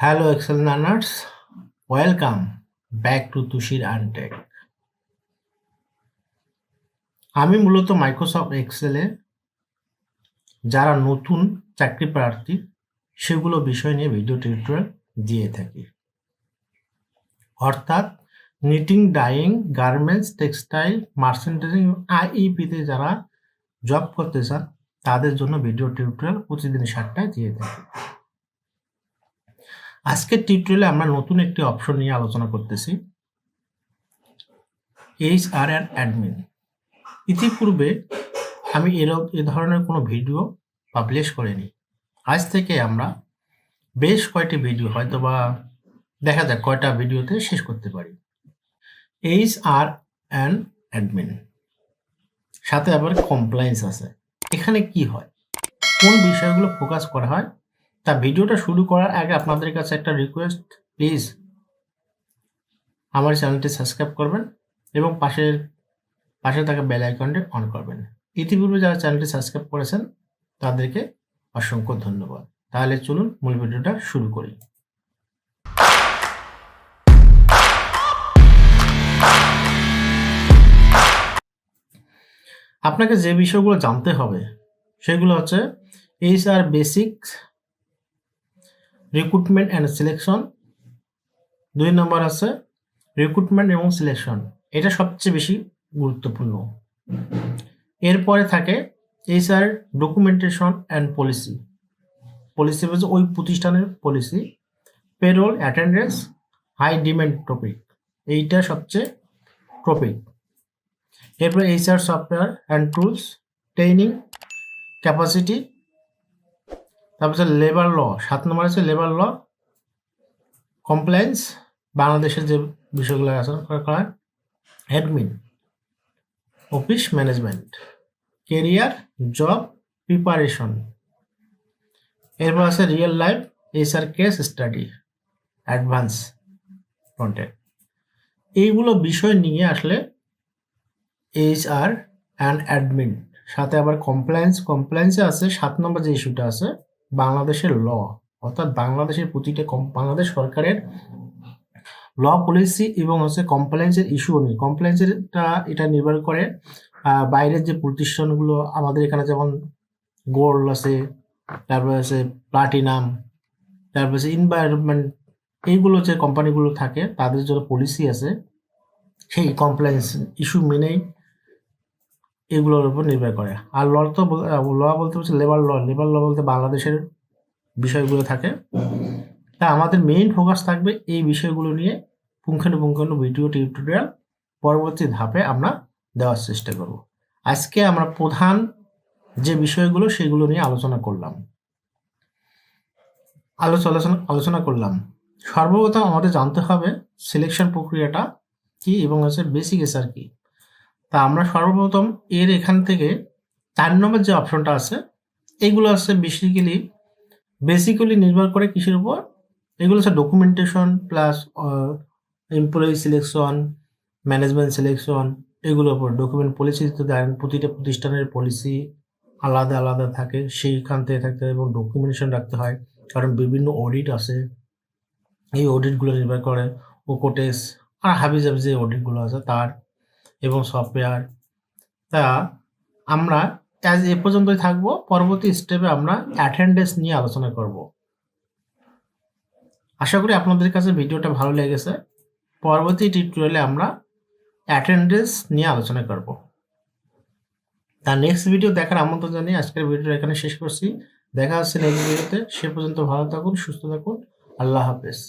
Hello, Excel learners. Welcome back to তুষির আনটেক। আমি মূলত Microsoft এক্সেলে যারা নতুন চাকরি প্রার্থী সেগুলো বিষয় নিয়ে ভিডিও টিউটোরিয়াল দিয়ে থাকি। অর্থাৎ নিটিং, ডাইং, গার্মেন্টস, টেক্সটাইল, মার্চেন্টাইজিং, আইইপিতে যারা জব করতে চান তাদের জন্য ভিডিও টিউটোরিয়াল প্রতিদিন 7টায় দিয়ে থাকি। আজকের টিউটোরিয়ালে আমরা নতুন একটি অপশন নিয়ে আলোচনা করতেছি, HR অ্যান্ড অ্যাডমিন। ইতিপূর্বে আমি এ ধরনের কোনো ভিডিও পাবলিশ করিনি। আজ থেকে আমরা বেশ কয়েকটি ভিডিও, হয়তো বা দেখা যাক কয়টা ভিডিওতে শেষ করতে পারি। HR অ্যান্ড অ্যাডমিন, সাথে আবার কমপ্লায়েন্স আছে। এখানে কি হয়, কোন বিষয়গুলো ফোকাস করা হয়, তা ভিডিওটা শুরু করার আগে আপনাদের কাছে একটা রিকোয়েস্ট, প্লিজ আমার চ্যানেলটি সাবস্ক্রাইব করবেন এবং পাশে থাকা বেল আইকনটি অন করবেন। ইতিপূর্বে যারা চ্যানেলটি সাবস্ক্রাইব করেছেন তাদেরকে অসংখ্য ধন্যবাদ। তাহলে চলুন মূল ভিডিওটা শুরু করি। আপনাকে যে বিষয়গুলো জানতে হবে সেগুলো হচ্ছে HR basics, recruitment and selection. 2 নম্বর আছে রিক্রুটমেন্ট এবং সিলেকশন, এটা সবচেয়ে বেশি গুরুত্বপূর্ণ। এরপরে থাকে HR ডকুমেন্টেশন অ্যান্ড পলিসি বলছে ওই প্রতিষ্ঠানের policy, payroll, attendance, high demand topic, এইটা সবচেয়ে টপিক। এরপরে HR software and tools, training, capacity. তারপর হচ্ছে লেবার ল, 7 নম্বর আছে লেবার ল, কমপ্লায়েন্স, বাংলাদেশের যে বিষয়গুলো আছে করা হয়, admin, office management, career, job preparation. এরপর আছে real life HR case study, advance content. এইগুলো বিষয় নিয়ে আসলে HR অ্যান্ড অ্যাডমিন, সাথে আবার কমপ্লায়েন্সে আছে 7 নম্বর যে ইস্যুটা আছে বাংলাদেশের ল, অর্থাৎ বাংলাদেশের প্রতিটা বাংলাদেশ সরকারের ল, পলিসি এবং হচ্ছে কমপ্লায়েন্সের ইস্যু নিয়ে। কমপ্লায়েন্সেরটা এটা নির্ভর করে বাইরের যে প্রতিষ্ঠানগুলো আমাদের এখানে, যেমন গোল্ড আছে, তারপরে আছে প্লাটিনাম, তারপরে আছে এনভায়রনমেন্ট, এইগুলো যে কোম্পানিগুলো থাকে তাদের জন্য পলিসি আছে, সেই কমপ্লায়েন্স ইস্যু মেনেই এগুলোর উপর নির্ভর করে। আর ল বলতে হচ্ছে লেবার ল বলতে বাংলাদেশের বিষয়গুলো থাকে। তা আমাদের মেইন ফোকাস থাকবে এই বিষয়গুলো নিয়ে। পুঙ্খানুপুঙ্খানু ভিডিও টিউটোরিয়াল পরবর্তী ধাপে আমরা দেওয়ার চেষ্টা করব। আজকে আমরা প্রধান যে বিষয়গুলো সেগুলো নিয়ে আলোচনা করলাম। সর্বপ্রথম আমাদের জানতে হবে সিলেকশন প্রক্রিয়াটা কি এবং হচ্ছে বেসিক HR কি। তা আমরা সর্বপ্রথম এখান থেকে 4 নম্বর যে অপশনটা আছে, এগুলো আছে বেসিক্যালি নির্ভর করে কিসের উপর, এগুলো হচ্ছে documentation plus employee selection, management selection, এগুলোর উপর। ডকুমেন্ট পলিসি তো দেখেন প্রতিটা প্রতিষ্ঠানের পলিসি আলাদা আলাদা থাকে, সেইখান থেকে থাকতে হয় এবং ডকুমেন্টেশন রাখতে হয়, কারণ বিভিন্ন অডিট আছে। এই অডিটগুলো নির্ভর করে ওকোটেস আর হাবিজাবি যে অডিটগুলো আছে তার, এবং সফটওয়্যার। তা আমরা এ পর্যন্তই থাকবো। পরবর্তী স্টেপে আমরা অ্যাটেন্ডেন্স নিয়ে আলোচনা করব। আশা করি আপনাদের কাছে ভিডিওটা ভালো লেগেছে। পরবর্তী টিউটোরিয়ালে আমরা অ্যাটেন্ডেন্স নিয়ে আলোচনা করব। তার নেক্সট ভিডিও দেখার আমন্ত্রণ জানিয়ে আজকের ভিডিওটা এখানে শেষ করছি। দেখা হচ্ছে নেক্সট ভিডিওতে। সে পর্যন্ত ভালো থাকুন, সুস্থ থাকুন। আল্লাহ হাফেজ।